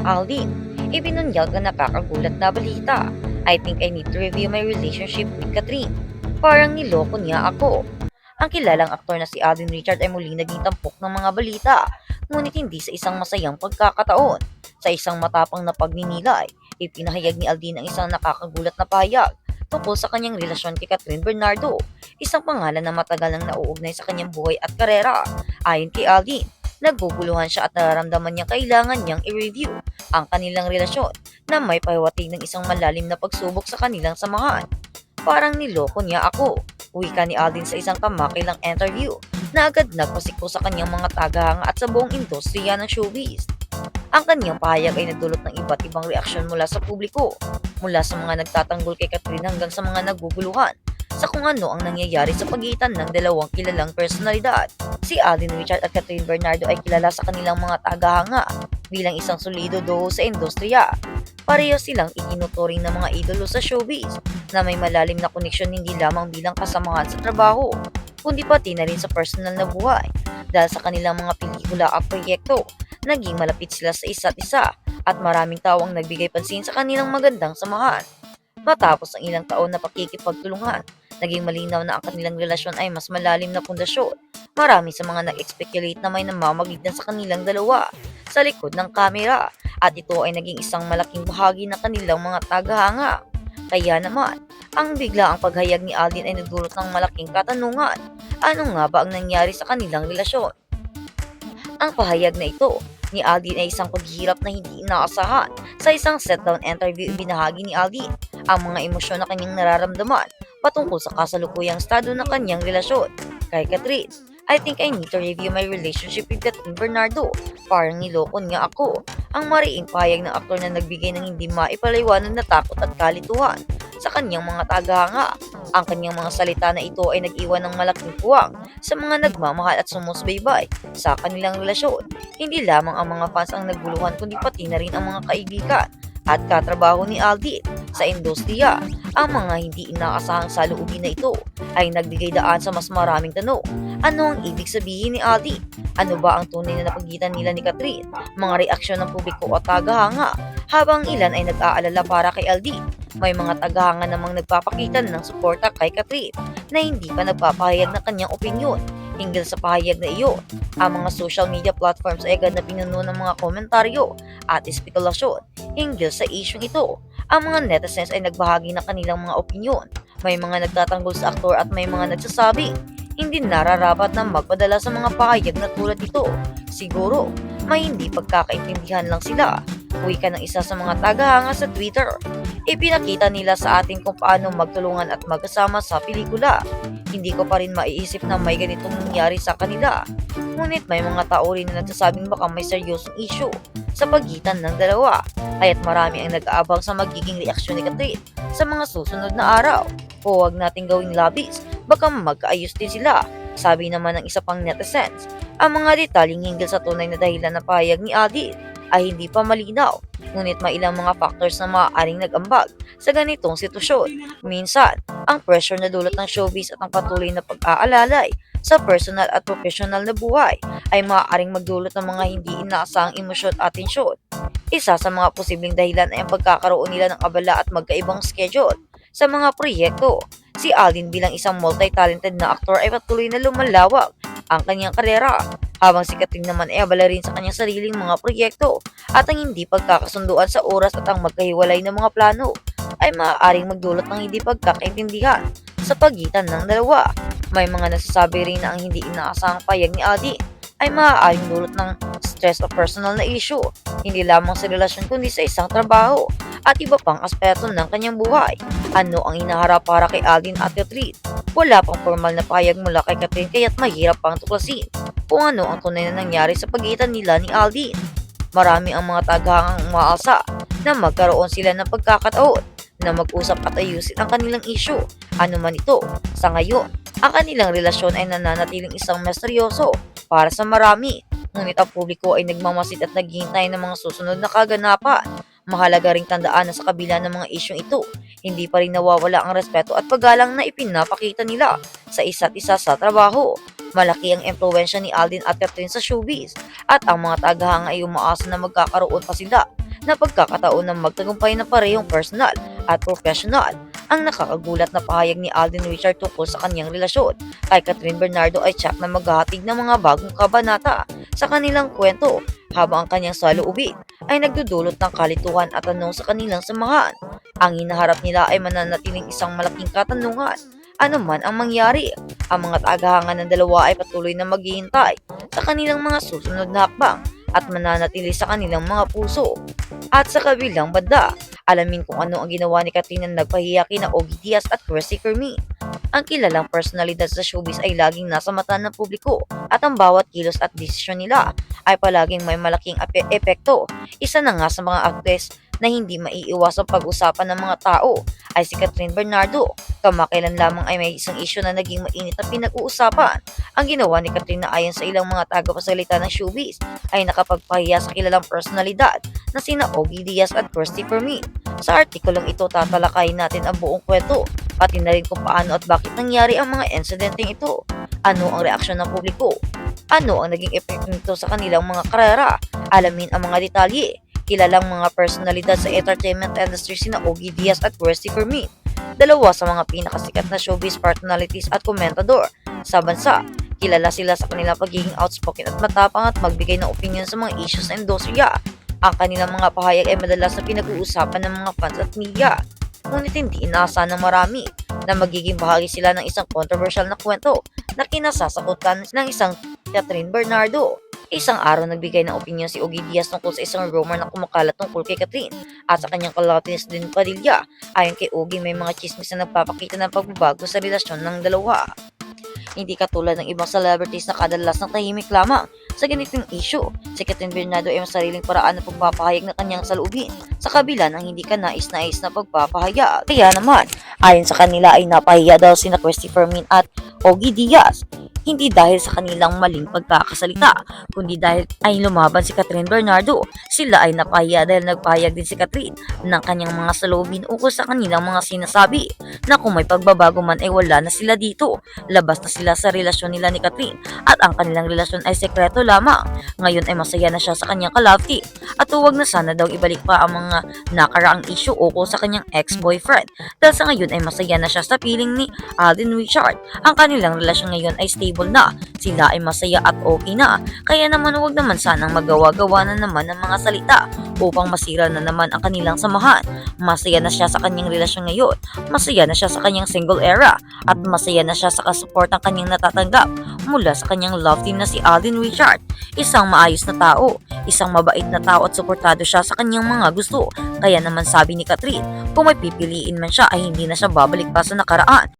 Aldin, ibinunyag ang nakakagulat na balita. I think I need to review my relationship with Catherine. Parang niloko niya ako. Ang kilalang aktor na si Alden Richard ay muli naging tampok ng mga balita, ngunit hindi sa isang masayang pagkakataon. Sa isang matapang na pagninilay, ipinahayag ni Alden ang isang nakakagulat na pahayag tungkol sa kanyang relasyon kay Catherine Bernardo, isang pangalan na matagal nang nauugnay sa kanyang buhay at karera. Ayon kay Alden, nagguguluhan siya at nararamdaman niyang kailangan niyang i-review ang kanilang relasyon na may pahiwatig ng isang malalim na pagsubok sa kanilang samahan. Parang niloko niya ako, wika ni Aldin sa isang kamakilang interview na agad nagpasikpo sa kanyang mga tagahanga at sa buong industriya ng showbiz. Ang kanyang pahayag ay nagdulot ng iba't ibang reaksyon mula sa publiko, mula sa mga nagtatanggol kay Catherine hanggang sa mga naguguluhan sa kung ano ang nangyayari sa pagitan ng dalawang kilalang personalidad. Si Alden Richard at Catherine Bernardo ay kilala sa kanilang mga tagahanga bilang isang solido duo sa industriya. Pareho silang ikinuturing ng mga idolo sa showbiz na may malalim na koneksyon hindi lamang bilang kasamahan sa trabaho, kundi pati na rin sa personal na buhay. Dahil sa kanilang mga pelikula at proyekto, naging malapit sila sa isa't isa at maraming tao ang nagbigay pansin sa kanilang magandang samahan. Matapos ang ilang taon na pakikipagtulungan, naging malinaw na ang kanilang relasyon ay mas malalim na pundasyon. Marami sa mga nag-speculate na may namamagitan sa kanilang dalawa sa likod ng kamera at ito ay naging isang malaking bahagi ng kanilang mga tagahanga. Kaya naman, ang biglaang paghayag ni Aldin ay nagdulot ng malaking katanungan. Ano nga ba ang nangyari sa kanilang relasyon? Ang pahayag na ito ni Aldin ay isang paghihirap na hindi inaasahan. Sa isang sit-down interview, ibinahagi ni Aldin ang mga emosyon na kanyang nararamdaman patungkol sa kasalukuyang estado ng kanyang relasyon kay Catherine. I think I need to review my relationship with Catherine Bernardo. Parang niloko niya ako. Ang mariing pahayag ng aktor na nagbigay ng hindi maipaliwanag na takot at kalituhan sa kanyang mga tagahanga. Ang kanyang mga salita na ito ay nag-iwan ng malaking puwang sa mga nagmamahal at sumusubaybay sa kanilang relasyon. Hindi lamang ang mga fans ang naguluhan kundi pati na rin ang mga kaibigan at katrabaho ni Aldi sa industriya. Ang mga hindi inaasahang saloobin na ito ay nagbigay daan sa mas maraming tanong. Ano ang ibig sabihin ni Aldi? Ano ba ang tunay na napagitan nila ni Catherine? Mga reaksyon ng publiko at tagahanga habang ilan ay nag-aalala para kay Aldi. May mga tagahanga namang nagpapakita ng suporta kay Catherine na hindi pa nagpapahayag ng kanyang opinyon hinggil sa pahayag na iyon. Ang mga social media platforms ay agad na pinuno ng mga komentaryo at espekulasyon hinggil sa isyong ito. Ang mga netizens ay nagbahagi ng kanilang mga opinyon. May mga nagtatanggol sa aktor at may mga nagsasabi hindi nararapat na magpadala sa mga pahayag na tulad ito. Siguro, may hindi pagkakaintindihan lang sila. Wika ng isa sa mga tagahanga sa Twitter. Ipinakita nila sa atin kung paano magtulungan at magkasama sa pelikula. Hindi ko pa rin maiisip na may ganitong nangyari sa kanila. Ngunit may mga tao rin na nagsasabing baka may seryosong issue sa pagitan ng dalawa. Kaya't marami ang nag-aabang sa magiging reaksyon ni Catherine sa mga susunod na araw. O huwag nating gawing labis, baka magkaayos din sila. Sabi naman ng isa pang netizens, ang mga detalyeng hinggil sa tunay na dahilan na pahayag ni Aldi ay hindi pa malinaw. Ngunit may ilang mga factors na maaaring nag-ambag sa ganitong sitwasyon. Minsan, ang pressure na dulot ng showbiz at ang patuloy na pag-aalalay sa personal at professional na buhay ay maaaring magdulot ng mga hindi inaasahang emosyon at tensyon. Isa sa mga posibleng dahilan ay ang pagkakaroon nila ng abala at magkaibang schedule sa mga proyekto. Si Aldin bilang isang multi-talented na aktor ay patuloy na lumalawak ang kanyang karera, habang si Catherine naman ay abala rin sa kanyang sariling mga proyekto at ang hindi pagkakasunduan sa oras at ang magkahiwalay na mga plano ay maaaring magdulot ng hindi pagkakaintindihan sa pagitan ng dalawa. May mga nasasabi rin na ang hindi inaasahang payag ni Aldin ay maaaring dulot ng stress o personal na issue, hindi lamang sa relasyon kundi sa isang trabaho at iba pang aspeto ng kanyang buhay. Ano ang inaharap para kay Aldin at Catherine? Wala pang formal na pahayag mula kay Catherine kaya't mahirap pang tuklasin kung ano ang tunay na nangyari sa pagitan nila ni Aldin. Marami ang mga tagahangang umaalsa na magkaroon sila ng pagkakataon na mag-usap at ayusin ang kanilang issue. Ano man ito, sa ngayon, ang kanilang relasyon ay nananatiling isang misteryoso para sa marami. Ngunit ang publiko ay nagmamasid at naghihintay ng mga susunod na kaganapan. Mahalaga ring tandaan na sa kabila ng mga isyong ito, hindi pa rin nawawala ang respeto at paggalang na ipinapakita nila sa isa't isa sa trabaho. Malaki ang impluwensya ni Aldin at Catherine sa showbiz at ang mga tagahanga ay umaasa na magkakaroon pa sila na pagkakataon ng magtagumpay na parehong personal at professional. Ang nakakagulat na pahayag ni Alden Richard tungkol sa kanyang relasyon kay Catherine Bernardo ay tsak na maghahatid ng mga bagong kabanata sa kanilang kwento, habang ang kanyang saloobin ay nagdudulot ng kalituhan at tanong sa kanilang samahan. Ang hinaharap nila ay mananatiling isang malaking katanungan. Ano man ang mangyari, ang mga tagahanga ng dalawa ay patuloy na maghihintay sa kanilang mga susunod na hakbang at mananatili sa kanilang mga puso. At sa kabilang banda, alamin kung ano ang ginawa ni Katrina na nagpahiya kina Ogie Diaz at Christy Fermin. Ang kilalang personalidad sa showbiz ay laging nasa mata ng publiko at ang bawat kilos at desisyon nila ay palaging may malaking epekto. Isa na nga sa mga aktres na hindi maiiwasang pag-usapan ng mga tao ay si Catherine Bernardo. Kamakailan lamang ay may isang issue na naging mainit na pinag-uusapan. Ang ginawa ni Catherine na ayon sa ilang mga tagapagsalita ng showbiz ay nakapagpahiya sa kilalang personalidad na sina Ogie Diaz at Christy Fermin. Sa artikulong ito tatalakayin natin ang buong kwento, pati na rin kung paano at bakit nangyari ang mga insidenteng ito. Ano ang reaksyon ng publiko? Ano ang naging epekto nito sa kanilang mga karera? Alamin ang mga detalye. Kilalang mga personalidad sa entertainment industry sina Ogie Diaz at Christy Fermin, dalawa sa mga pinakasikat na showbiz personalities at komentador sa bansa. Kilala sila sa kanilang pagiging outspoken at matapang at magbigay ng opinion sa mga issues sa industriya. Ang kanilang mga pahayag ay madalas na pinag-uusapan ng mga fans at media. Ngunit hindi inaasahan ng marami na magiging bahagi sila ng isang controversial na kwento na kinasasakutan ng isang Catherine Bernardo. Isang araw nagbigay ng opinion si Ogie Diaz tungkol sa isang rumor na kumakalat tungkol kay Catherine at sa kanyang kalatinis din Padilla. Ayon kay Ogie, may mga chismis na nagpapakita ng pagbabago sa relasyon ng dalawa. Hindi katulad ng ibang celebrities na kadalas ng tahimik lamang sa ganitong issue. Si Catherine Bernardo ay may sariling paraan ng pagpapahayag ng kanyang saloobin sa kabila ng hindi ka nais-nais na pagpapahayag. Kaya naman, ayon sa kanila ay napahiya daw sina Christy Fermin at Ogie Diaz. Hindi dahil sa kanilang maling pagkakasalita, kundi dahil ay lumaban si Catherine Bernardo. Sila ay napahiya dahil nagpahayag din si Catherine ng kanyang mga saloobin ukol sa kanilang mga sinasabi na kung may pagbabago man ay wala na sila dito. Labas na sila sa relasyon nila ni Catherine at ang kanilang relasyon ay sekreto lamang. Ngayon ay masaya na siya sa kanyang ka-love team at huwag na sana daw ibalik pa ang mga nakaraang issue ukol sa kanyang ex-boyfriend dahil sa ngayon ay masaya na siya sa piling ni Alden Richard. Ang kanilang relasyon ngayon ay stable na, sila ay masaya at okay na, kaya naman huwag naman sanang magawa-gawa na naman ng mga salita upang masira na naman ang kanilang samahan. Masaya na siya sa kanyang relasyon ngayon, masaya na siya sa kanyang single era, at masaya na siya sa kasupport ng kanyang natatanggap mula sa kanyang love team na si Alden Richard. Isang maayos na tao, isang mabait na tao at suportado siya sa kanyang mga gusto. Kaya naman sabi ni Catherine, kung may pipiliin man siya ay hindi na siya babalik pa sa nakaraan.